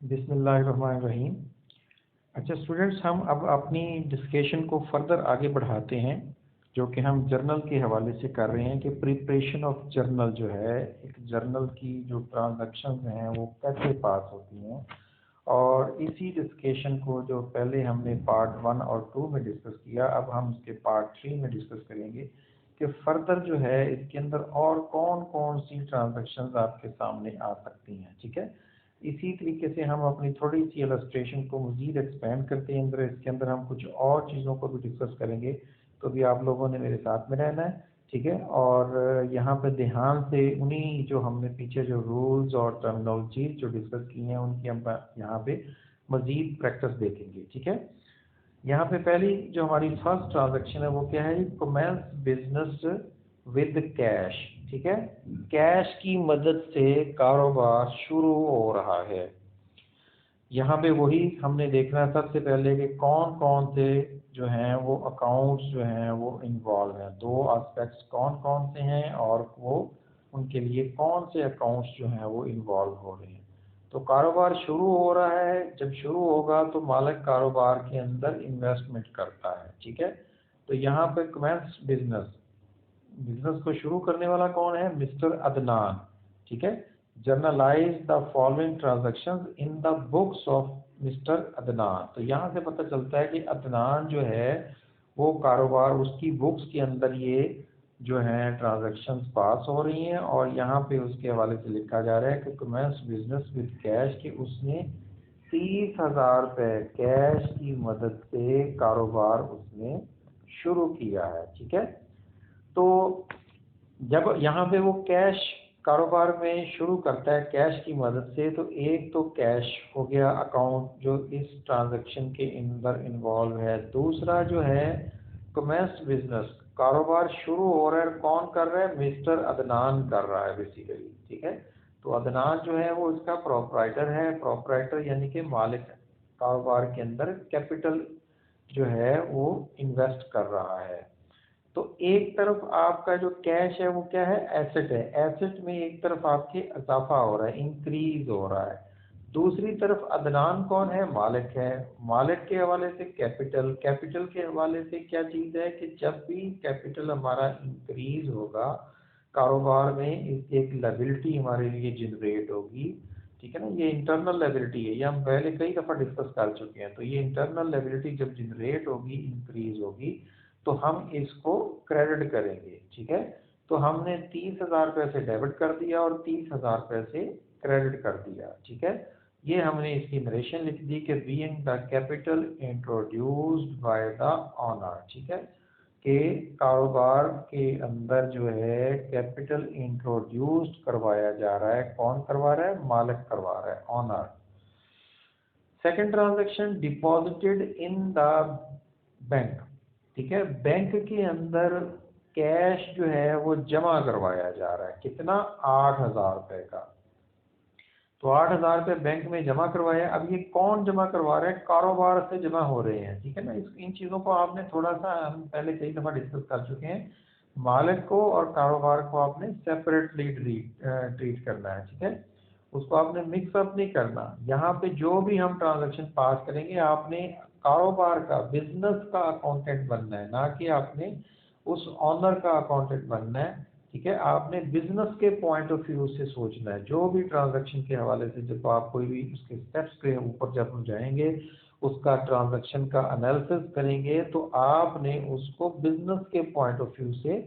बिस्मिल्लाहिर्रहमानिर्रहीम। अच्छा स्टूडेंट्स, हम अब अपनी डिस्कशन को फर्दर आगे बढ़ाते हैं, जो कि हम जर्नल के हवाले से कर रहे हैं कि प्रिपरेशन ऑफ जर्नल जो है, एक जर्नल की जो ट्रांजैक्शंस हैं वो कैसे पास होती हैं। और इसी डिस्कशन को जो पहले हमने पार्ट 1 और 2 में डिस्कस किया, अब हम उसके पार्ट 3 में डिस्कस करेंगे कि फर्दर जो है इसके अंदर और कौन कौन सी ट्रांजैक्शंस आपके सामने आ सकती हैं। ठीक है, इसी तरीके से हम अपनी थोड़ी सी इलस्ट्रेशन को मज़ीद एक्सपेंड करते हैं अंदर, इसके अंदर हम कुछ और चीज़ों को भी डिस्कस करेंगे। तो भी आप लोगों ने मेरे साथ में रहना है, ठीक है। और यहाँ पे ध्यान से उन्हीं जो हमने पीछे जो रूल्स और टर्मिनोलॉजी जो डिस्कस की हैं उनकी हम यहाँ पे मज़ीद प्रैक्टिस देखेंगे। ठीक है, यहाँ पे पहली जो हमारी फर्स्ट ट्रांजैक्शन है वो क्या है? Commence business with cash. ठीक है, कैश की मदद से कारोबार शुरू हो रहा है। यहाँ पे वही हमने देखना है सबसे पहले कि कौन कौन से जो हैं वो अकाउंट्स जो हैं वो इन्वॉल्व हैं। दो एस्पेक्ट्स कौन कौन से हैं और वो उनके लिए कौन से अकाउंट्स जो हैं वो इन्वॉल्व हो रहे हैं। तो कारोबार शुरू हो रहा है, जब शुरू होगा तो मालिक कारोबार के अंदर इन्वेस्टमेंट करता है। ठीक है, तो यहाँ पे कमेंस बिजनेस, बिजनेस को शुरू करने वाला कौन है? मिस्टर अदनान। ठीक है, generalized the following transactions in the books of mister Adnan. तो यहाँ से पता चलता है कि अदनान जो है वो कारोबार, उसकी बुक्स के अंदर ये जो है ट्रांजैक्शंस पास हो रही हैं। और यहाँ पे उसके हवाले से लिखा जा रहा है कि कमेंस बिजनेस विद कैश, कि उसने 30,000 रुपये कैश की मदद से कारोबार उसने शुरू किया है। ठीक है, तो जब यहाँ पे वो कैश कारोबार में शुरू करता है कैश की मदद से, तो एक तो कैश हो गया अकाउंट जो इस ट्रांजैक्शन के अंदर इन्वॉल्व है। दूसरा जो है कमेंस बिजनेस, कारोबार शुरू हो रहा है, कौन कर रहा है? मिस्टर अदनान कर रहा है बेसिकली। ठीक है, तो अदनान जो है वो इसका प्रोपराइटर है। प्रोपराइटर यानी कि मालिक है, कारोबार के अंदर कैपिटल जो है वो इन्वेस्ट कर रहा है। तो एक तरफ आपका जो कैश है वो क्या है? एसेट है। एसेट में एक तरफ आपके इजाफा हो रहा है, इंक्रीज हो रहा है। दूसरी तरफ अदनान कौन है? मालिक है। मालिक के हवाले से कैपिटल, कैपिटल के हवाले से क्या चीज़ है कि जब भी कैपिटल हमारा इंक्रीज होगा कारोबार में, एक लायबिलिटी हमारे लिए जनरेट होगी। ठीक है ना, ये इंटरनल लायबिलिटी है, ये हम पहले कई दफ़ा डिस्कस कर चुके हैं। तो ये इंटरनल लायबिलिटी जब जनरेट होगी, इंक्रीज होगी, तो हम इसको क्रेडिट करेंगे। ठीक है, तो हमने 30,000 रुपये से डेबिट कर दिया और 30,000 रुपये से क्रेडिट कर दिया। ठीक है, ये हमने इसकी नरेशन लिख दी कि being the capital introduced by the owner. ठीक है, कि कारोबार के अंदर जो है कैपिटल इंट्रोड्यूस्ड करवाया जा रहा है। कौन करवा रहा है? मालिक करवा रहा है, owner. Second transaction deposited in the bank. ठीक है, बैंक के अंदर कैश जो है वो जमा करवाया जा रहा है। कितना? 8,000 रुपये का। तो 8,000 रुपये बैंक में जमा करवाया। अब ये कौन जमा करवा रहा है? कारोबार से जमा हो रहे हैं। ठीक है ना, इन चीज़ों को आपने थोड़ा सा, हम पहले कई दफ़ा डिस्कस कर चुके हैं। मालिक को और कारोबार को आपने सेपरेटली ट्रीट करना है। ठीक है, उसको आपने मिक्सअप नहीं करना। यहाँ पे जो भी हम ट्रांजैक्शन पास करेंगे, आपने कारोबार का, बिजनेस का अकाउंटेंट बनना है, ना कि आपने उस ऑनर का अकाउंटेंट बनना है। ठीक है, आपने बिजनेस के पॉइंट ऑफ व्यू से सोचना है। जो भी ट्रांजैक्शन के हवाले से जब आप कोई भी उसके स्टेप्स के ऊपर जब हम जाएंगे, उसका ट्रांजैक्शन का एनालिसिस करेंगे, तो आपने उसको बिजनेस के पॉइंट ऑफ व्यू से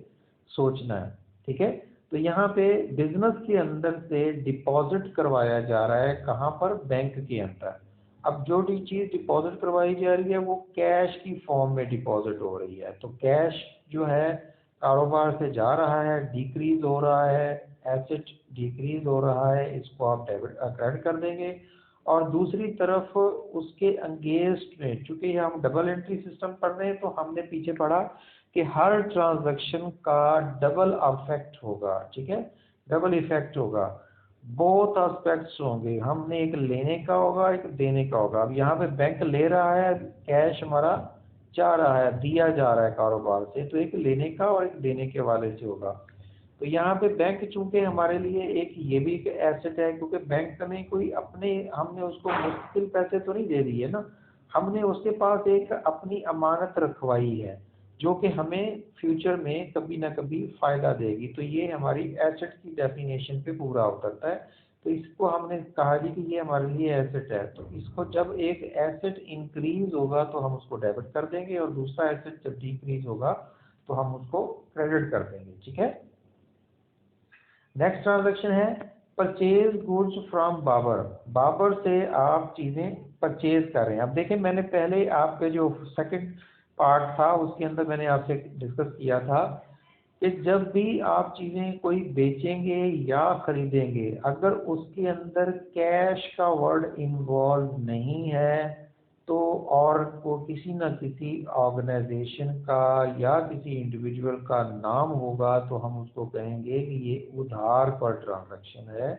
सोचना है। ठीक है, तो यहाँ पे बिजनेस के अंदर से डिपॉजिट करवाया जा रहा है। कहाँ पर? बैंक के अंदर। अब जो भी चीज़ डिपॉजिट करवाई जा रही है वो कैश की फॉर्म में डिपॉजिट हो रही है। तो कैश जो है कारोबार से जा रहा है, डिक्रीज हो रहा है, एसेट डिक्रीज हो रहा है, इसको आप डेबिट क्रेडिट कर देंगे। और दूसरी तरफ उसके अगेंस्ट में, चूंकि हम डबल एंट्री सिस्टम पढ़ रहे हैं, तो हमने पीछे पढ़ा कि हर ट्रांजैक्शन का डबल अफेक्ट होगा। ठीक है, डबल इफेक्ट होगा, बोथ एस्पेक्ट्स होंगे। हमने एक लेने का होगा, एक देने का होगा। अब यहाँ पे बैंक ले रहा है, कैश हमारा जा रहा है, दिया जा रहा है कारोबार से, तो एक लेने का और एक देने के वाले से होगा। तो यहाँ पे बैंक चूंकि हमारे लिए एक ये भी एक एसेट है, क्योंकि बैंक में कोई अपने हमने उसको मुश्किल पैसे तो नहीं दे दिए ना, हमने उसके पास एक अपनी अमानत रखवाई है जो कि हमें फ्यूचर में कभी ना कभी फायदा देगी। तो ये हमारी एसेट की डेफिनेशन पे पूरा उतरता है। तो इसको हमने कहा जी कि ये हमारे लिए एसेट है। तो इसको जब एक एसेट इंक्रीज होगा तो हम उसको डेबिट कर देंगे, और दूसरा एसेट जब डिक्रीज होगा तो हम उसको क्रेडिट कर देंगे। ठीक है। नेक्स्ट ट्रांजैक्शन है purchase goods from Babar. Babar से आप चीजें परचेज कर रहे हैं। अब देखें, मैंने पहले आपके जो सेकंड पार्ट था उसके अंदर मैंने आपसे डिस्कस किया था कि जब भी आप चीजें कोई बेचेंगे या खरीदेंगे, अगर उसके अंदर कैश का वर्ड इन्वॉल्व नहीं है तो, और वो किसी न किसी ऑर्गेनाइजेशन का या किसी इंडिविजुअल का नाम होगा, तो हम उसको कहेंगे कि ये उधार पर ट्रांजैक्शन है,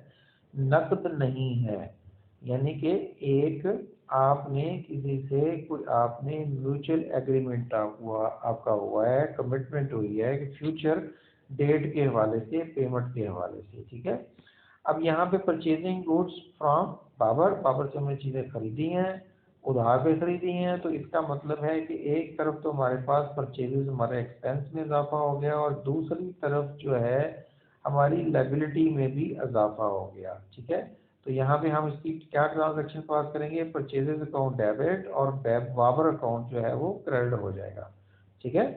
नकद नहीं है। यानी कि एक आपने किसी से कोई आपने म्यूचुअल एग्रीमेंट आपका हुआ है, कमिटमेंट हुई है कि फ्यूचर डेट के हवाले से, पेमेंट के हवाले से। ठीक है। अब यहाँ पे purchasing goods from Babar, Babar से हमने चीज़ें खरीदी हैं, उधार पे खरीदी हैं, तो इसका मतलब है कि एक तरफ तो हमारे पास परचेजेस हमारे एक्सपेंस में इजाफा हो गया, और दूसरी तरफ जो है हमारी लायबिलिटी में भी इजाफा हो गया। ठीक है। तो यहाँ पे हम इसकी क्या ट्रांजैक्शन पास करेंगे, परचेजेस अकाउंट डेबिट और बाबर अकाउंट जो है वो क्रेडिट हो जाएगा। ठीक है।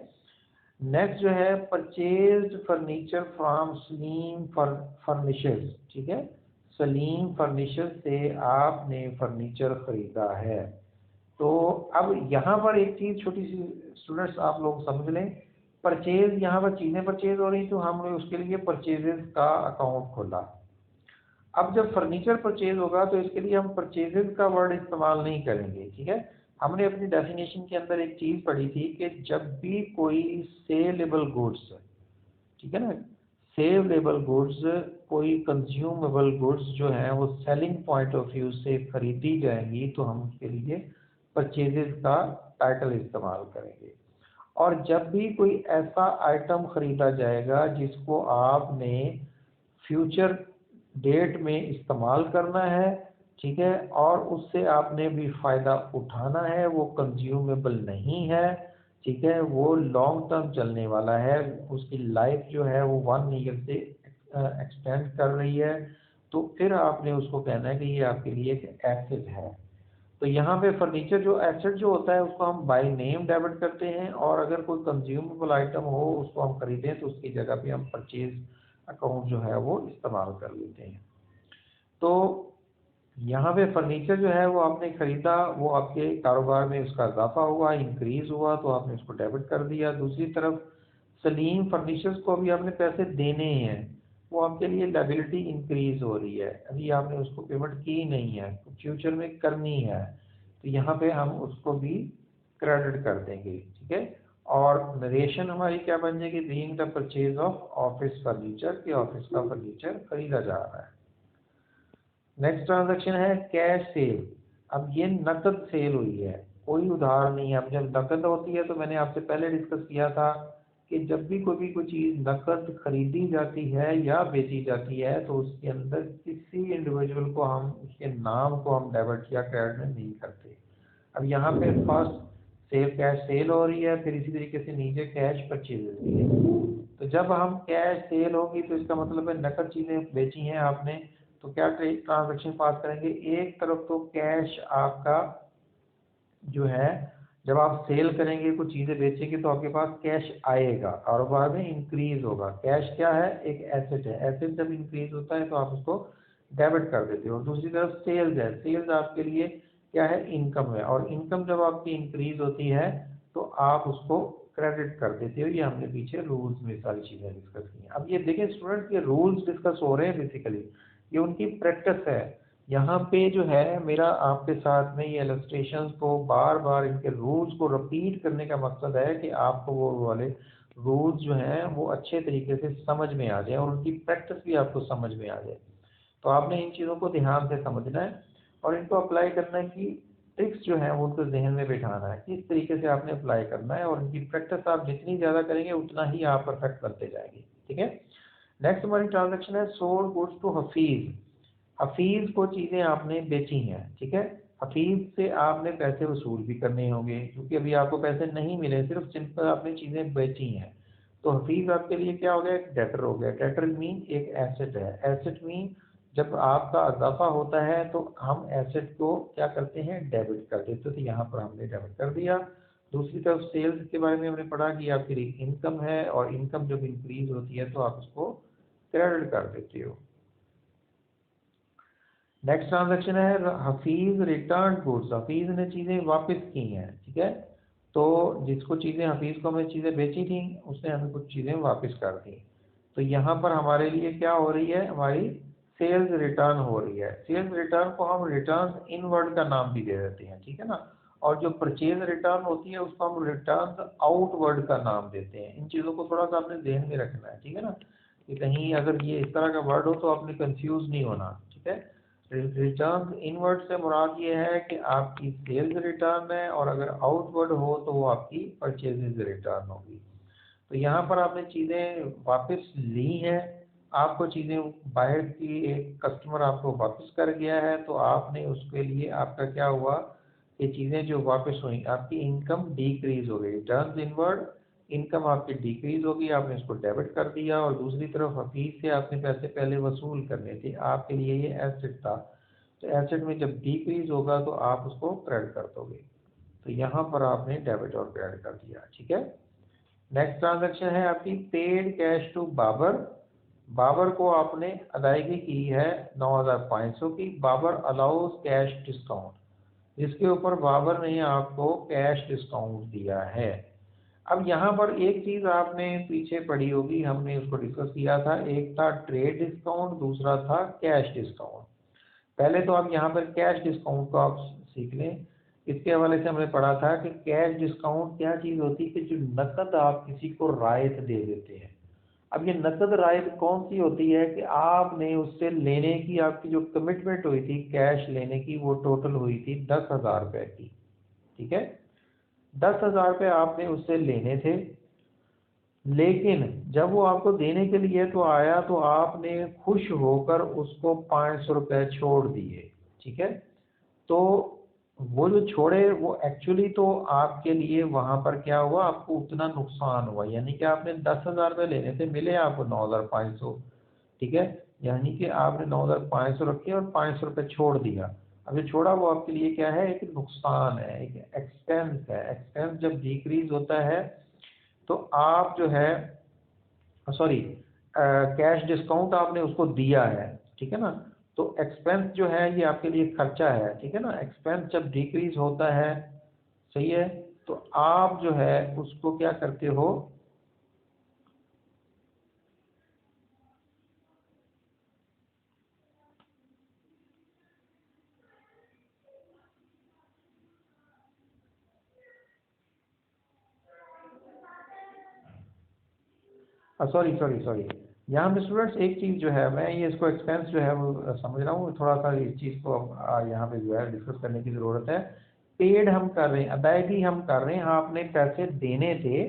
नेक्स्ट जो है purchase furniture from Salim furnitures. ठीक है। सलीम फर्निचर से आपने फर्नीचर खरीदा है। तो अब यहाँ पर एक चीज़ छोटी सी स्टूडेंट्स आप लोग समझ लें, परचेज यहाँ पर चीज़ें परचेज हो रही तो हमने उसके लिए परचेजेस का अकाउंट खोला। अब जब फर्नीचर परचेज होगा तो इसके लिए हम परचेजेस का वर्ड इस्तेमाल नहीं करेंगे। ठीक है। हमने अपनी डेफिनेशन के अंदर एक चीज़ पढ़ी थी कि जब भी कोई सेलेबल गुड्स, ठीक है ना, सेलेबल गुड्स, कोई कंज्यूमेबल गुड्स जो है वो सेलिंग पॉइंट ऑफ व्यू से खरीदी जाएंगी तो हम उसके लिए परचेजेस का टाइटल इस्तेमाल करेंगे। और जब भी कोई ऐसा आइटम खरीदा जाएगा जिसको आपने फ्यूचर डेट में इस्तेमाल करना है, ठीक है, और उससे आपने भी फ़ायदा उठाना है, वो कंज्यूमेबल नहीं है, ठीक है, वो लॉन्ग टर्म चलने वाला है, उसकी लाइफ जो है वो 1 ईयर से एक्सटेंड कर रही है, तो फिर आपने उसको कहना है कि ये आपके लिए एक एसेट है। तो यहाँ पे फर्नीचर जो एसेट जो होता है उसको हम बाय नेम डेबिट करते हैं, और अगर कोई कंज्यूमेबल आइटम हो उसको हम खरीदें तो उसकी जगह पे हम परचेज अकाउंट जो है वो इस्तेमाल कर लेते हैं। तो यहाँ पे फर्नीचर जो है वो आपने खरीदा, वो आपके कारोबार में उसका इजाफा हुआ, इंक्रीज हुआ, तो आपने उसको डेबिट कर दिया। दूसरी तरफ सलीम फर्नीचर्स को अभी आपने पैसे देने हैं, वो आपके लिए लायबिलिटी इंक्रीज हो रही है, अभी आपने उसको पेमेंट की नहीं है, फ्यूचर में करनी है, तो यहाँ पे हम उसको भी क्रेडिट कर देंगे। ठीक है। और नरेशन हमारी क्या बन जाएगी, being the purchase of office furniture, कि ऑफिस का फर्नीचर खरीदा जा रहा है। नेक्स्ट ट्रांजैक्शन है कैश सेल। अब ये नकद सेल हुई है, कोई उधार नहीं है। अब जब नकद होती है तो मैंने आपसे पहले डिस्कस किया था कि जब भी कोई चीज़ नकद खरीदी जाती है या बेची जाती है तो उसके अंदर किसी इंडिविजुअल को हम उसके नाम को हम डेबिट या क्रेडिट में नहीं करते। अब यहाँ पे फर्स्ट सेल कैश सेल हो रही है, फिर इसी तरीके से नीचे कैश परचेज हो रही है। तो जब हम कैश सेल होगी तो इसका मतलब है नकद चीज़ें बेची हैं आपने, तो क्या ट्रांजैक्शन पास करेंगे, एक तरफ तो कैश आपका जो है, जब आप सेल करेंगे कुछ चीज़ें बेचेंगे तो आपके पास कैश आएगा, कारोबार में इंक्रीज होगा। कैश क्या है, एक एसेट है, एसेट जब इंक्रीज होता है तो आप उसको डेबिट कर देते हो। और दूसरी तरफ सेल्स है, सेल्स आपके लिए क्या है, इनकम है, और इनकम जब आपकी इंक्रीज होती है तो आप उसको क्रेडिट कर देते हो। ये हमने पीछे रूल्स में सारी चीज़ें डिस्कस की हैं। अब ये देखें स्टूडेंट, ये रूल्स डिस्कस हो रहे हैं बेसिकली, ये उनकी प्रैक्टिस है। यहाँ पे जो है मेरा आपके साथ में ये इलस्ट्रेशंस को बार बार इनके रूल्स को रिपीट करने का मकसद है कि आपको वो वाले रूल्स जो हैं वो अच्छे तरीके से समझ में आ जाए और उनकी प्रैक्टिस भी आपको समझ में आ जाए। तो आपने इन चीज़ों को ध्यान से समझना है और इनको अप्लाई करना है कि ट्रिक्स जो हैं वो उनको जहन में बैठाना है, किस तरीके से आपने अप्लाई करना है, और इनकी प्रैक्टिस आप जितनी ज़्यादा करेंगे उतना ही आप परफेक्ट बनते जाएंगे। ठीक है। नेक्स्ट हमारी ट्रांजैक्शन है sold goods to Hafeez. Hafeez को चीज़ें आपने बेची हैं, ठीक है। हफीज से आपने पैसे वसूल भी करने होंगे क्योंकि अभी आपको पैसे नहीं मिले, सिर्फ सिंपल आपने चीज़ें बेची हैं। तो हफीज आपके लिए क्या हो गया, एक डेटर हो गया। डेटर मीन एक एसेट है। एसेट मीन जब आपका इजाफा होता है तो हम एसेट को क्या करते हैं, डेबिट कर देते। तो यहाँ पर हमने डेबिट कर दिया। दूसरी तरफ सेल्स के बारे में हमने पढ़ा कि आपकी इनकम है और इनकम जब इंक्रीज होती है तो आप उसको क्रेडिट कर देते हो। नेक्स्ट ट्रांजैक्शन है हफीज रिटर्न गुड्स। हफीज ने चीज़ें वापस की हैं, ठीक है। तो जिसको चीज़ें, हफीज को हमें चीज़ें बेची थी, उसने हमें कुछ चीज़ें वापस कर दी। तो यहाँ पर हमारे लिए क्या हो रही है, हमारी सेल्स रिटर्न हो रही है। सेल्स रिटर्न को हम रिटर्न इनवर्ड का नाम भी दे देते हैं, ठीक है ना। और जो परचेज रिटर्न होती है उसको हम रिटर्न आउटवर्ड का नाम देते हैं। इन चीज़ों को थोड़ा सा आपने ध्यान में रखना है, ठीक है ना, कि कहीं अगर ये इस तरह का वर्ड हो तो आपने कंफ्यूज नहीं होना, ठीक है। रिटर्न इनवर्ड से मुराद ये है कि आपकी सेल्स रिटर्न है, और अगर आउटवर्ड हो तो वो आपकी परचेजेज रिटर्न होगी। तो यहाँ पर आपने चीज़ें वापस ली हैं, आपको चीज़ें बाहर की, एक कस्टमर आपको वापस कर गया है, तो आपने उसके लिए आपका क्या हुआ, ये चीज़ें जो वापस हुई, आपकी इनकम डिक्रीज हो गई। टर्न्स इनवर्ड, इनकम आपकी डिक्रीज होगी, आपने इसको डेबिट कर दिया। और दूसरी तरफ हफीज से आपने पैसे पहले वसूल करने थे, आपके लिए ये एसेट था। तो एसेट में जब डिक्रीज होगा तो आप उसको क्रेडिट कर दोगे। तो यहाँ पर आपने डेबिट और क्रेडिट कर दिया, ठीक है। नेक्स्ट ट्रांजैक्शन है आपकी paid cash to Babar. Babar को आपने अदायगी की है 9,500 की। बाबर अलाउज कैश डिस्काउंट, जिसके ऊपर बाबर ने आपको कैश डिस्काउंट दिया है। अब यहाँ पर एक चीज़ आपने पीछे पढ़ी होगी, हमने उसको डिस्कस किया था, एक था ट्रेड डिस्काउंट, दूसरा था कैश डिस्काउंट। पहले तो आप यहाँ पर कैश डिस्काउंट को आप सीख लें। इसके हवाले से हमने पढ़ा था कि कैश डिस्काउंट क्या चीज़ होती है, कि जो नकद आप किसी को रायत दे देते हैं। अब ये नकद रायत कौन सी होती है, कि आपने उससे लेने की, आपकी जो कमिटमेंट हुई थी कैश लेने की, वो टोटल हुई थी 10,000 रुपये की, ठीक है। 10,000 रुपये आपने उससे लेने थे, लेकिन जब वो आपको देने के लिए तो आया तो आपने खुश होकर उसको 500 रुपये छोड़ दिए, ठीक है। तो वो जो छोड़े वो एक्चुअली तो आपके लिए वहां पर क्या हुआ, आपको उतना नुकसान हुआ। यानी कि आपने 10,000 रुपये लेने थे, मिले आपको 9,500, ठीक है। यानी कि आपने 9,500 रखे और 500 रुपये छोड़ दिया। अब जो छोड़ा वो आपके लिए क्या है, एक नुकसान है, एक एक्सपेंस है। एक्सपेंस जब डिक्रीज होता है तो आप जो है, सॉरी, कैश डिस्काउंट आपने उसको दिया है, ठीक है ना। तो एक्सपेंस जो है ये आपके लिए खर्चा है, ठीक है ना। एक्सपेंस जब डिक्रीज होता है, सही है, तो आप जो है उसको क्या करते हो, सॉरी सॉरी सॉरी, यहाँ पे स्टूडेंट्स एक चीज़ जो है, मैं ये इसको एक्सपेंस जो है वो समझ रहा हूँ, थोड़ा सा इस चीज़ को यहाँ पे जो है डिस्कस करने की ज़रूरत है। पेड हम कर रहे हैं, अदायगी हम कर रहे हैं, आपने पैसे देने थे,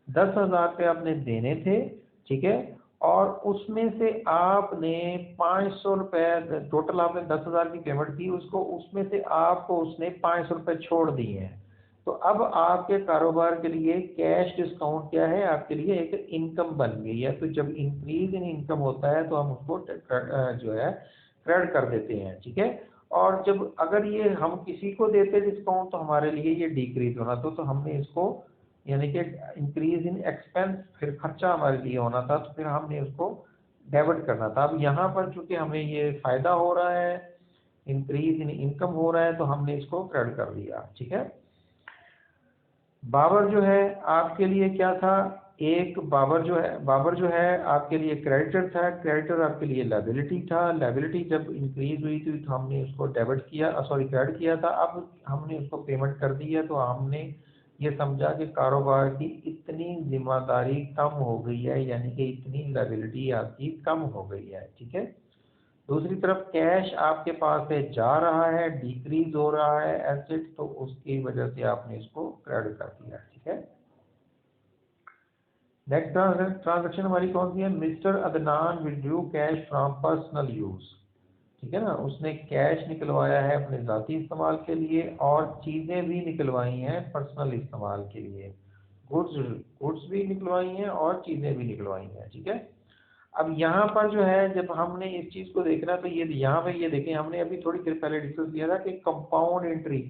10,000 रुपये आपने देने थे, ठीक है। और उसमें से आपने 500 रुपये, टोटल आपने 10,000 की पेमेंट की, उसको उसमें से आपको उसने 500 रुपये छोड़ दिए हैं। तो अब आपके कारोबार के लिए कैश डिस्काउंट क्या है, आपके लिए एक इनकम बन गई है। तो जब इंक्रीज इन इनकम होता है तो हम उसको जो है क्रेडिट कर देते हैं, ठीक है। और जब अगर ये हम किसी को देते डिस्काउंट तो हमारे लिए ये डिक्रीज होना तो हमने इसको, यानी कि इंक्रीज इन एक्सपेंस, फिर खर्चा हमारे लिए होना था, तो फिर हमने उसको डेबिट करना था। अब यहाँ पर चूंकि हमें ये फायदा हो रहा है, इंक्रीज इन इनकम हो रहा है, तो हमने इसको क्रेडिट कर दिया, ठीक है। बाबर जो है आपके लिए क्या था, एक बाबर जो है आपके लिए क्रेडिटर था। क्रेडिटर आपके लिए लायबिलिटी था। लायबिलिटी जब इंक्रीज हुई थी तो हमने उसको डेबिट किया, सॉरी क्रेडिट किया था। अब हमने उसको पेमेंट कर दी है, तो हमने ये समझा कि कारोबार की इतनी जिम्मेदारी कम हो गई है, यानी कि इतनी लायबिलिटी आपकी कम हो गई है, ठीक है। दूसरी तरफ कैश आपके पास से जा रहा है, डिक्रीज हो रहा है एसेट, तो उसकी वजह से आपने इसको क्रेडिट कर दिया, ठीक है। नेक्स्ट ट्रांजैक्शन हमारी कौन सी है? Mister Adnan withdrew cash from personal use, ठीक है ना, उसने कैश निकलवाया है अपने ज़ाती इस्तेमाल के लिए और चीज़ें भी निकलवाई हैं पर्सनल इस्तेमाल के लिए, गुड्स गुड्स भी निकलवाई हैं और चीज़ें भी निकलवाई हैं, ठीक है। अब यहाँ पर जो है जब हमने इस चीज़ को देखना तो ये यहाँ पे ये देखें, हमने अभी थोड़ी देर पहले डिस्कस किया था कि कंपाउंड एंट्री,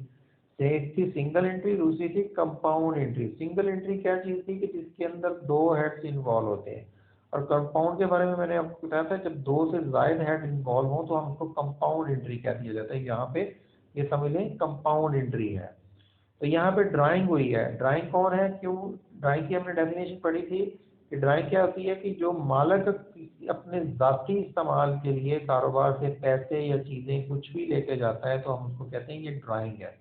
एक थी सिंगल एंट्री, दूसरी थी कंपाउंड एंट्री। सिंगल एंट्री क्या चीज़ थी कि जिसके अंदर दो हेड्स इन्वॉल्व होते हैं, और कंपाउंड के बारे में मैंने आपको बताया था जब दो से ज़ायद हेड इन्वॉल्व हो तो हमको कंपाउंड एंट्री कह दिया जाता है। यहाँ पे ये समझ लें कंपाउंड एंट्री है। तो यहाँ पे ड्राइंग हुई है। ड्राइंग कौन है? क्यों ड्राइंग की हमने डेफिनेशन पढ़ी थी कि ड्राइंग क्या होती है कि जो मालिक अपने ज़ाती इस्तेमाल के लिए कारोबार से पैसे या चीज़ें कुछ भी लेके जाता है तो हम उसको कहते हैं ये ड्राइंग है।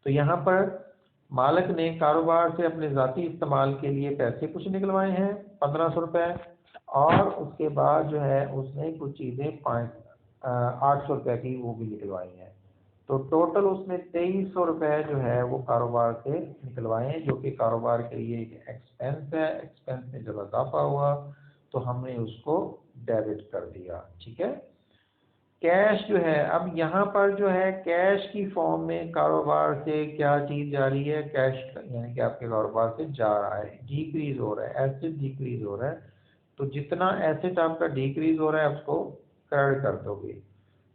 तो यहाँ पर मालिक ने कारोबार से अपने ज़ाती इस्तेमाल के लिए पैसे कुछ निकलवाए हैं 1500 रुपये, और उसके बाद जो है उसने कुछ चीज़ें 800 रुपये की वो भी निकलवाई हैं। तो टोटल उसने 2300 रुपये जो है वो कारोबार से निकलवाए हैं, जो कि कारोबार के लिए एक एक्सपेंस है। एक्सपेंस में जब इजाफा हुआ तो हमने उसको डेबिट कर दिया, ठीक है। कैश जो है, अब यहाँ पर जो है कैश की फॉर्म में कारोबार से क्या चीज़ जा रही है? कैश यानी कि आपके कारोबार से जा रहा है, डिक्रीज हो रहा है, एसेट डिक्रीज हो रहा है। तो जितना एसेट आपका डिक्रीज हो रहा है उसको क्रेडिट कर दोगे।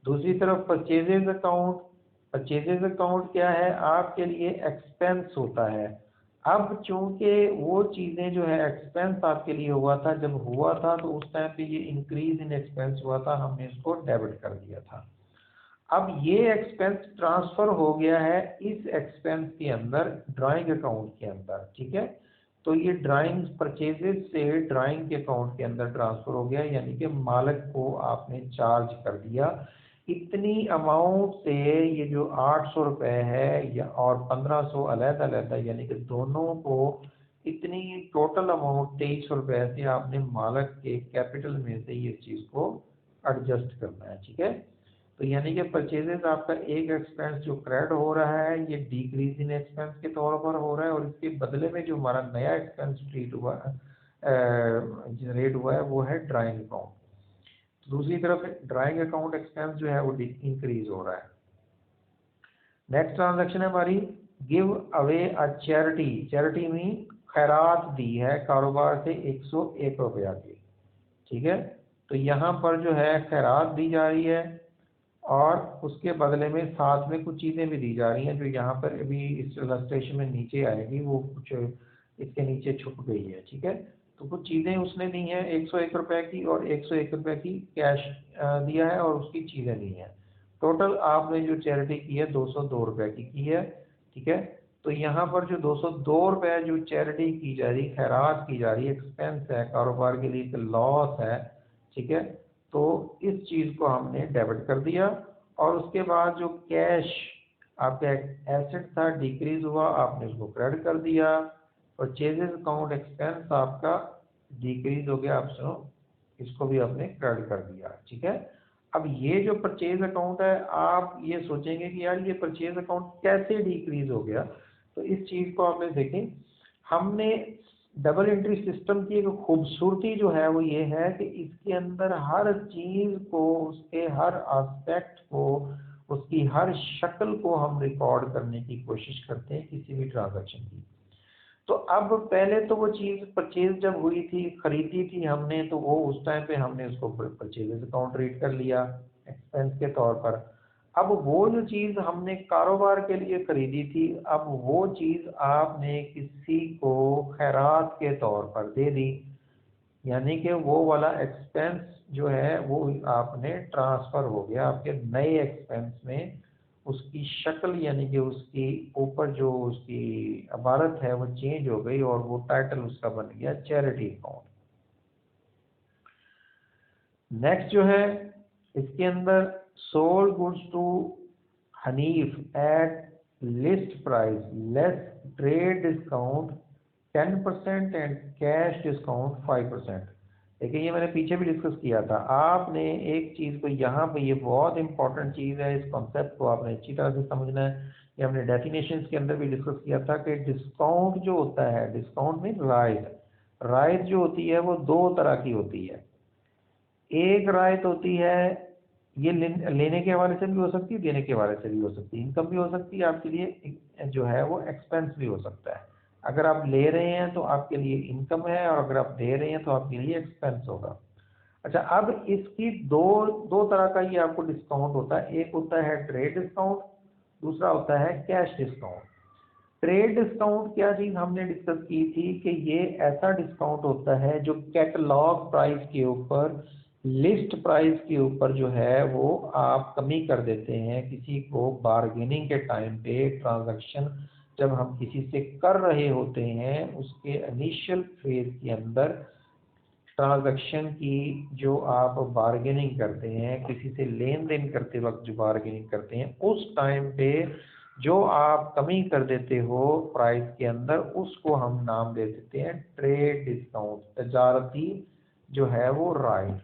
दूसरी तरफ परचेजेज अकाउंट, परचेजेज अकाउंट क्या है? आपके लिए एक्सपेंस होता है। अब चूंकि वो चीज़ें जो है एक्सपेंस आपके लिए हुआ था, जब हुआ था तो उस टाइम पे ये इंक्रीज इन एक्सपेंस हुआ था, हमने इसको डेबिट कर दिया था। अब ये एक्सपेंस ट्रांसफर हो गया है इस एक्सपेंस के अंदर, ड्राइंग अकाउंट के अंदर, ठीक है। तो ये ड्राइंग परचेजेस से ड्राइंग के अकाउंट के अंदर ट्रांसफर हो गया, यानी कि मालिक को आपने चार्ज कर दिया इतनी अमाउंट से। ये जो 800 रुपये है या और 1500 अलग अलग है, यानी कि दोनों को इतनी टोटल अमाउंट 2300 रुपये से आपने मालिक के कैपिटल में से ये चीज़ को एडजस्ट करना है, ठीक है। तो यानी कि परचेजेस आपका एक एक्सपेंस जो क्रेडिट हो रहा है ये डिक्रीज इन एक्सपेंस के तौर पर हो रहा है, और इसके बदले में जो हमारा नया एक्सपेंस ट्रीट हुआ जनरेट हुआ है वो है ड्राइंग अकाउंट। दूसरी तरफ ड्राइंग अकाउंट एक्सपेंस जो है वो इंक्रीज हो रहा है। नेक्स्ट ट्रांजैक्शन है हमारी give away a charity. Charity में खैरात दी है कारोबार से 101 रुपया की, ठीक है। तो यहाँ पर जो है खैरात दी जा रही है और उसके बदले में साथ में कुछ चीज़ें भी दी जा रही हैं जो यहाँ पर अभी इस इलस्ट्रेशन में नीचे आएगी, वो कुछ इसके नीचे छुप गई है, ठीक है। तो कुछ चीज़ें उसने दी हैं 101 रुपये की, और 101 रुपये की कैश दिया है और उसकी चीज़ें दी हैं। टोटल आपने जो चैरिटी की है 202 रुपये की है, ठीक है। तो यहाँ पर जो 202 रुपये जो चैरिटी की जा रही, खैरात की जा रही, एक्सपेंस है, कारोबार के लिए एक लॉस है, ठीक है। तो इस चीज़ को हमने डेबिट कर दिया, और उसके बाद जो कैश आपका एसेट था डिक्रीज हुआ, आपने उसको क्रेडिट कर दिया। परचेजेस अकाउंट एक्सपेंस आपका डिक्रीज हो गया, आप सुनो इसको भी आपने क्रेडिट कर दिया, ठीक है। अब ये जो परचेज अकाउंट है, आप ये सोचेंगे कि यार ये परचेज अकाउंट कैसे डिक्रीज हो गया, तो इस चीज़ को आपने देखें, हमने डबल एंट्री सिस्टम की एक खूबसूरती जो है वो ये है कि इसके अंदर हर चीज़ को, उसके हर एस्पेक्ट को, उसकी हर शक्ल को हम रिकॉर्ड करने की कोशिश करते हैं किसी भी ट्रांजैक्शन की। तो अब पहले तो वो चीज़ परचेज जब हुई थी, खरीदी थी हमने, तो वो उस टाइम पे हमने उसको परचेज अकाउंट रीड कर लिया एक्सपेंस के तौर पर। अब वो जो चीज़ हमने कारोबार के लिए खरीदी थी, अब वो चीज़ आपने किसी को खैरात के तौर पर दे दी, यानी कि वो वाला एक्सपेंस जो है वो आपने ट्रांसफ़र हो गया आपके नए एक्सपेंस में। उसकी शक्ल यानी कि उसकी ऊपर जो उसकी इबारत है वो चेंज हो गई, और वो टाइटल उसका बन गया चैरिटी अकाउंट। नेक्स्ट जो है इसके अंदर sold goods to Hanif at list price less trade discount 10% and cash discount 5%। देखिए ये मैंने पीछे भी डिस्कस किया था। आपने एक चीज़ को यहाँ पे, ये बहुत इंपॉर्टेंट चीज़ है, इस कॉन्सेप्ट को आपने अच्छी तरह से समझना है। ये हमने डेफिनेशंस के अंदर भी डिस्कस किया था कि डिस्काउंट जो होता है, डिस्काउंट मीन राइट, रायत जो होती है वो दो तरह की होती है। एक रायत होती है, ये लेने के हवाले से भी हो सकती है, देने के हवाले से भी हो सकती है। इनकम भी हो सकती है आपके लिए, जो है वो एक्सपेंस भी हो सकता है। अगर आप ले रहे हैं तो आपके लिए इनकम है, और अगर आप दे रहे हैं तो आपके लिए एक्सपेंस होगा। अच्छा, अब इसकी दो दो तरह का ये आपको डिस्काउंट होता है। एक होता है ट्रेड डिस्काउंट, दूसरा होता है कैश डिस्काउंट। ट्रेड डिस्काउंट क्या चीज़ हमने डिस्कस की थी कि ये ऐसा डिस्काउंट होता है जो कैटलॉग प्राइस के ऊपर, लिस्ट प्राइस के ऊपर जो है वो आप कमी कर देते हैं किसी को बार्गेनिंग के टाइम पे। ट्रांजैक्शन जब हम किसी से कर रहे होते हैं उसके इनिशियल फेज के अंदर, ट्रांजैक्शन की जो आप बार्गेनिंग करते हैं, किसी से लेन देन करते वक्त जो बार्गेनिंग करते हैं, उस टाइम पे जो आप कमी कर देते हो प्राइस के अंदर, उसको हम नाम दे देते हैं ट्रेड डिस्काउंट, तजारती जो है वो राइट।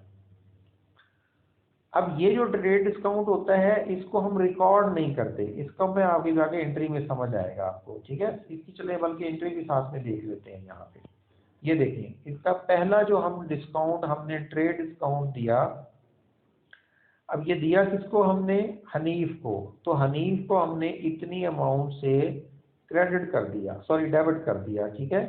अब ये जो ट्रेड डिस्काउंट होता है इसको हम रिकॉर्ड नहीं करते, इसको मैं आगे जाके एंट्री में समझ आएगा आपको, ठीक है। इसकी चले बल्कि एंट्री भी साथ में देख लेते हैं यहाँ पे। ये देखिए, इसका पहला जो हम डिस्काउंट हमने ट्रेड डिस्काउंट दिया, अब ये दिया किसको हमने, हनीफ को। तो हनीफ को हमने इतनी अमाउंट से क्रेडिट कर दिया, सॉरी डेबिट कर दिया, ठीक है,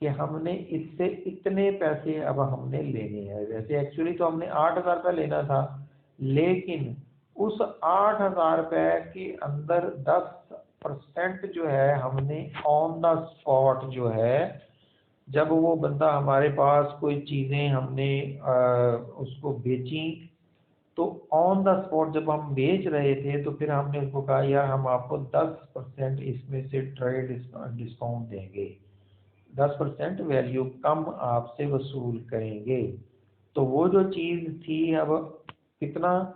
कि हमने इससे इतने पैसे अब हमने लेने हैं। वैसे एक्चुअली तो हमने 8,000 रुपये लेना था, लेकिन उस 8,000 रुपये के अंदर 10% जो है हमने ऑन द स्पॉट जो है, जब वो बंदा हमारे पास कोई चीज़ें हमने उसको बेची, तो ऑन द स्पॉट जब हम बेच रहे थे तो फिर हमने उसको कहा यार हम आपको 10% इसमें से ट्रेड डिस्काउंट देंगे, 10% वैल्यू कम आपसे वसूल करेंगे। तो वो जो चीज़ थी, अब कितना,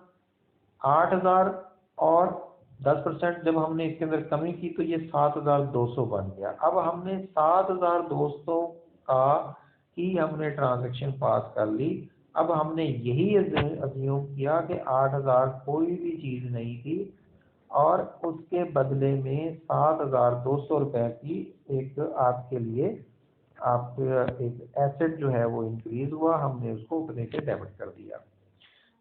8,000, और 10% जब हमने इसके अंदर कमी की तो ये 7,200 बन गया। अब हमने 7,200 का ही हमने ट्रांजैक्शन पास कर ली। अब हमने यही अज्यूम किया कि 8,000 कोई भी चीज़ नहीं थी, और उसके बदले में 7,200 रुपये की एक आपके लिए आपके एक एसेट जो है वो इंक्रीज हुआ, हमने उसको अपने से डेबिट कर दिया।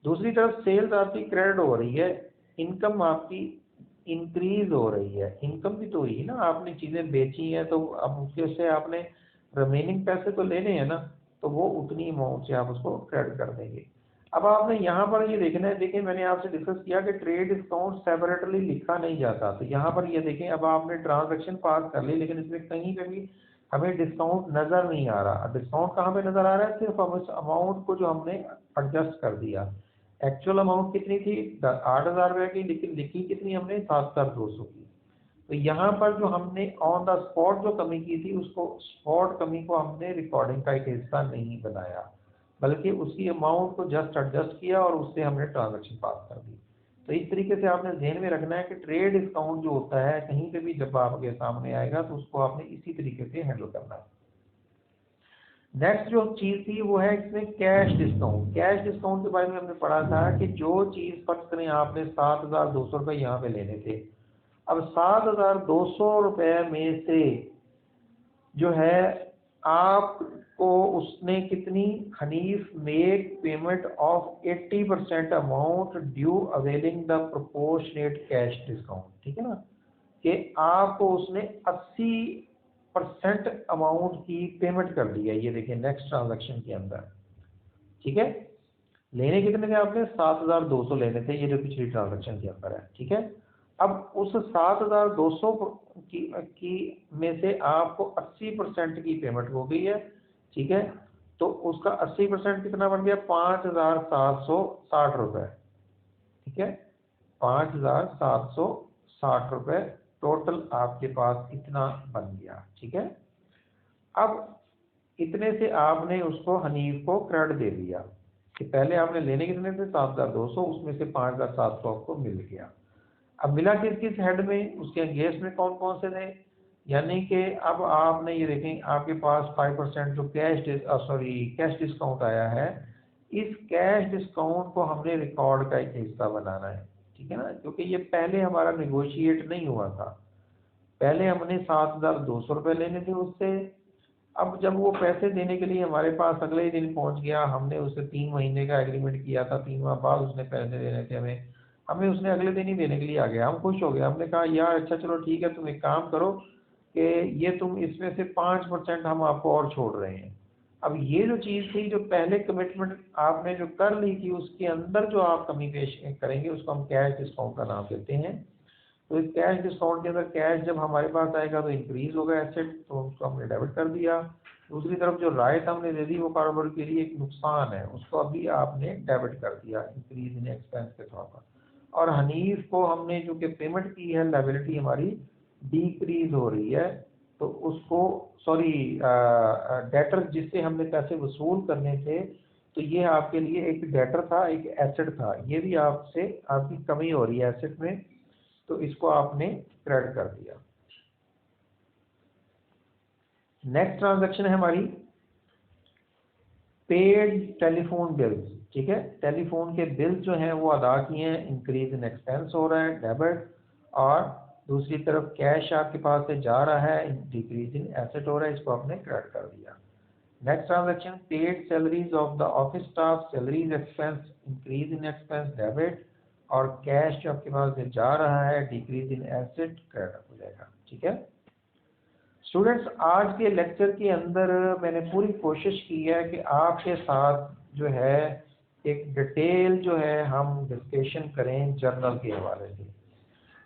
दूसरी तरफ सेल्स आपकी क्रेडिट हो रही है, इनकम आपकी इंक्रीज हो रही है। इनकम भी तो हुई ना, आपने चीज़ें बेची हैं तो अब उसके से आपने रिमेनिंग पैसे तो लेने हैं ना, तो वो उतनी अमाउंट से आप उसको क्रेडिट कर देंगे। अब आपने यहाँ पर ये देखना है, देखिए मैंने आपसे डिस्कस किया कि ट्रेड डिस्काउंट सेपरेटली लिखा नहीं जाता। तो यहाँ पर ये देखें, अब आपने ट्रांजैक्शन पास कर ली, लेकिन इसमें कहीं पे भी हमें डिस्काउंट नज़र नहीं आ रहा। डिस्काउंट कहाँ पे नज़र आ रहा है, सिर्फ हम उस अमाउंट को जो हमने एडजस्ट कर दिया। एक्चुअल अमाउंट कितनी थी, 8,000 रुपये की, लेकिन लिखी कितनी हमने, 7,200 की। तो यहाँ पर जो हमने ऑन द स्पॉट जो कमी की थी, उसको स्पॉट कमी को हमने रिकॉर्डिंग का एक हिस्सा नहीं बनाया, बल्कि उसी अमाउंट को जस्ट एडजस्ट किया और उससे हमने ट्रांजैक्शन पास कर दी। तो इस तरीके से आपने ध्यान में रखना है कि ट्रेड डिस्काउंट जो होता है कहीं पे भी जब आपके सामने आएगा तो उसको आपने इसी तरीके से हैंडल करना है। नेक्स्ट जो चीज़ थी वो है इसमें कैश डिस्काउंट। कैश डिस्काउंट के बारे में हमने पढ़ा था कि जो चीज़ फर्ज करें आपने 7,200 रुपये यहाँ पे लेने थे, अब 7,200 रुपये में से जो है आपको उसने कितनी, Hanif make payment of 80% amount due availing the proportionate cash discount, ठीक है ना, कि आपको उसने 80% अमाउंट की पेमेंट कर दी है। ये देखिए नेक्स्ट ट्रांजैक्शन के अंदर, ठीक है। लेने कितने थे आपने, 7,200 लेने थे, ये जो पिछली ट्रांजैक्शन के अंदर है, ठीक है। अब उस 7,200 की में से आपको 80% की पेमेंट हो गई है, ठीक है। तो उसका 80% कितना बन गया, 5,760 रुपये, ठीक है। 5,760 रुपये टोटल आपके पास इतना बन गया, ठीक है। अब इतने से आपने उसको हनीफ को क्रेडिट दे दिया कि पहले आपने लेने कितने थे, 7,200, उसमें से 5,700 आपको मिल गया। अब मिला किस किस हेड में, उसके अगेंस्ट में कौन कौन से थे, यानी कि अब आपने ये देखें आपके पास 5% जो कैश डिस्काउंट आया है, इस कैश डिस्काउंट को हमने रिकॉर्ड का एक हिस्सा बनाना है, ठीक है ना, क्योंकि ये पहले हमारा निगोशिएट नहीं हुआ था। पहले हमने 7,200 रुपये लेने थे उससे, अब जब वो पैसे देने के लिए हमारे पास अगले ही दिन पहुंच गया, हमने उससे 3 महीने का एग्रीमेंट किया था, 3 माह बाद उसने पैसे देने थे हमें, हमें उसने अगले दिन ही देने के लिए आ गया, हम खुश हो गए, हमने कहा यार अच्छा चलो ठीक है, तुम एक काम करो कि ये तुम इसमें से 5% हम आपको और छोड़ रहे हैं। अब ये जो चीज़ थी, जो पहले कमिटमेंट आपने जो कर ली थी, उसके अंदर जो आप कमी पेश करेंगे उसको हम कैश डिस्काउंट का नाम देते हैं। तो इस कैश डिस्काउंट के अंदर कैश जब हमारे पास आएगा तो इंक्रीज होगा एसेट, तो उसको हमने डेबिट कर दिया। दूसरी तरफ जो राइट हमने दे दी वो कारोबार के लिए एक नुकसान है, उसको अभी आपने डेबिट कर दिया इंक्रीज इन एक्सपेंस के तौर पर। और हनीफ को हमने जो कि पेमेंट की है, लायबिलिटी हमारी डिक्रीज हो रही है, तो उसको सॉरी डेटर जिससे हमने पैसे वसूल करने थे, तो ये आपके लिए एक डेटर था, एक एसेट था, ये भी आपसे आपकी कमी हो रही है एसेट में, तो इसको आपने क्रेडिट कर दिया। नेक्स्ट ट्रांजैक्शन है हमारी पेड टेलीफोन बिल्स। ठीक है, टेलीफोन के बिल्स जो हैं वो अदा किए हैं, इंक्रीज इन एक्सपेंस हो रहा है डेबिट, और दूसरी तरफ कैश आपके पास से जा रहा है, डिक्रीज इन एसेट हो रहा है, इसको आपने क्रेडिट कर दिया। Next transaction paid salaries of the office staff, salaries expense increase in expense debit, और कैश जो आपके पास से जा रहा है डिक्रीज इन एसेट क्रेडिट हो जाएगा। ठीक है स्टूडेंट्स, आज के लेक्चर के अंदर मैंने पूरी कोशिश की है कि आपके साथ जो है एक डिटेल जो है हम डिस्कशन करें जर्नल के हवाले से।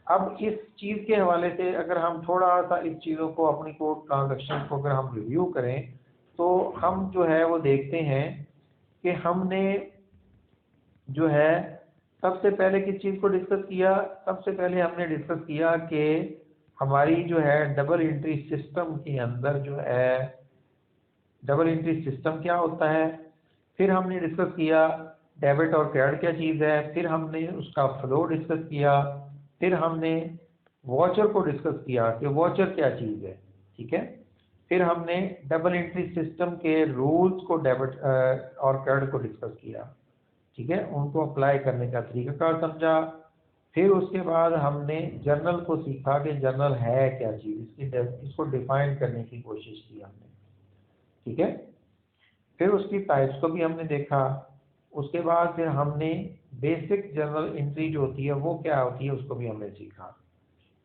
अब इस चीज़ के हवाले से अगर हम थोड़ा सा इस चीज़ों को, अपनी कोड ट्रांजेक्शन को अगर हम रिव्यू करें, तो हम जो है वो देखते हैं कि हमने जो है सबसे पहले किस चीज़ को डिस्कस किया। सबसे पहले हमने डिस्कस किया कि हमारी जो है डबल एंट्री सिस्टम के अंदर जो है डबल एंट्री सिस्टम क्या होता है। फिर हमने डिस्कस किया डेबिट और क्रेडिट क्या चीज़ है। फिर हमने उसका फ्लो डिस्कस किया। फिर हमने वॉचर को डिस्कस किया कि वॉचर क्या चीज़ है। ठीक है, फिर हमने डबल एंट्री सिस्टम के रूल्स को, डेबिट और क्रेडिट को डिस्कस किया। ठीक है, उनको अप्लाई करने का तरीकाकार समझा। फिर उसके बाद हमने जर्नल को सीखा कि जर्नल है क्या चीज़, इसको डिफाइन करने की कोशिश की हमने। ठीक है, फिर उसकी टाइप्स को भी हमने देखा। उसके बाद फिर हमने बेसिक जर्नल एंट्री जो होती है वो क्या होती है उसको भी हमने सीखा।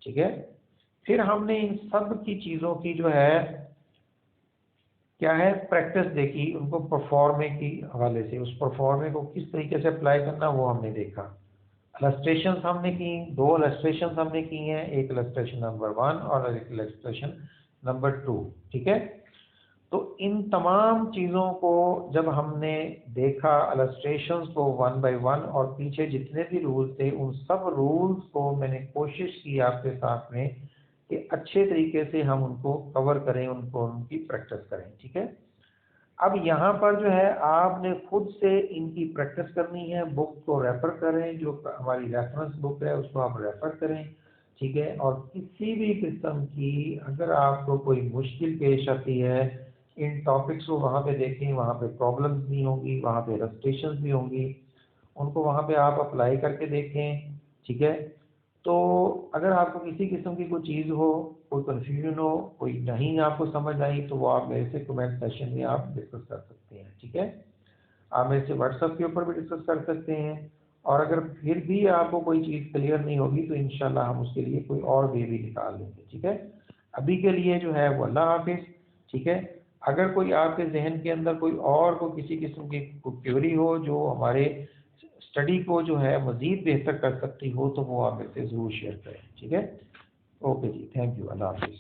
ठीक है, फिर हमने इन सब की चीज़ों की जो है क्या है प्रैक्टिस देखी, उनको परफॉर्मे की हवाले से, उस परफॉर्मे को किस तरीके से अप्लाई करना वो हमने देखा। इलस्ट्रेशन हमने की, 2 इलस्ट्रेशन हमने की हैं, एक इलस्ट्रेशन नंबर 1 और एक इलस्ट्रेशन नंबर 2। ठीक है, तो इन तमाम चीज़ों को जब हमने देखा, इलस्ट्रेशंस को 1 बाय 1, और पीछे जितने भी रूल्स थे उन सब रूल्स को मैंने कोशिश की आपके साथ में कि अच्छे तरीके से हम उनको कवर करें, उनको उनकी प्रैक्टिस करें। ठीक है, अब यहाँ पर जो है आपने खुद से इनकी प्रैक्टिस करनी है। बुक को रेफ़र करें, जो हमारी रेफरेंस बुक है उसको आप रेफ़र करें। ठीक है, और किसी भी किस्म की अगर आपको कोई मुश्किल पेश आती है, इन टॉपिक्स को वहाँ पे देखें, वहाँ पे प्रॉब्लम्स भी होंगी, वहाँ पे रजिस्ट्रेशन भी होंगी, उनको वहाँ पे आप अप्लाई करके देखें। ठीक है, तो अगर आपको किसी किस्म की कोई चीज़ हो, कोई कन्फ्यूजन हो, कोई नहीं आपको समझ आई, तो वो आप मेरे से कमेंट सेशन में आप डिस्कस कर सकते हैं। ठीक है, आप मेरे से व्हाट्सएप के ऊपर भी डिस्कस कर सकते हैं। और अगर फिर भी आपको कोई चीज़ क्लियर नहीं होगी तो इंशाल्लाह हम उसके लिए कोई और वे भी निकाल लेंगे। ठीक है, अभी के लिए जो है वो अल्लाह हाफिज़। ठीक है, अगर कोई आपके जहन के अंदर कोई और को किसी किस्म की क्वेरी हो जो हमारे स्टडी को जो है मज़ीद बेहतर कर सकती हो, तो वो आप मेरे से ज़रूर शेयर करें। ठीक है, ओके जी, थैंक यू, अल्लाह हाफिज़।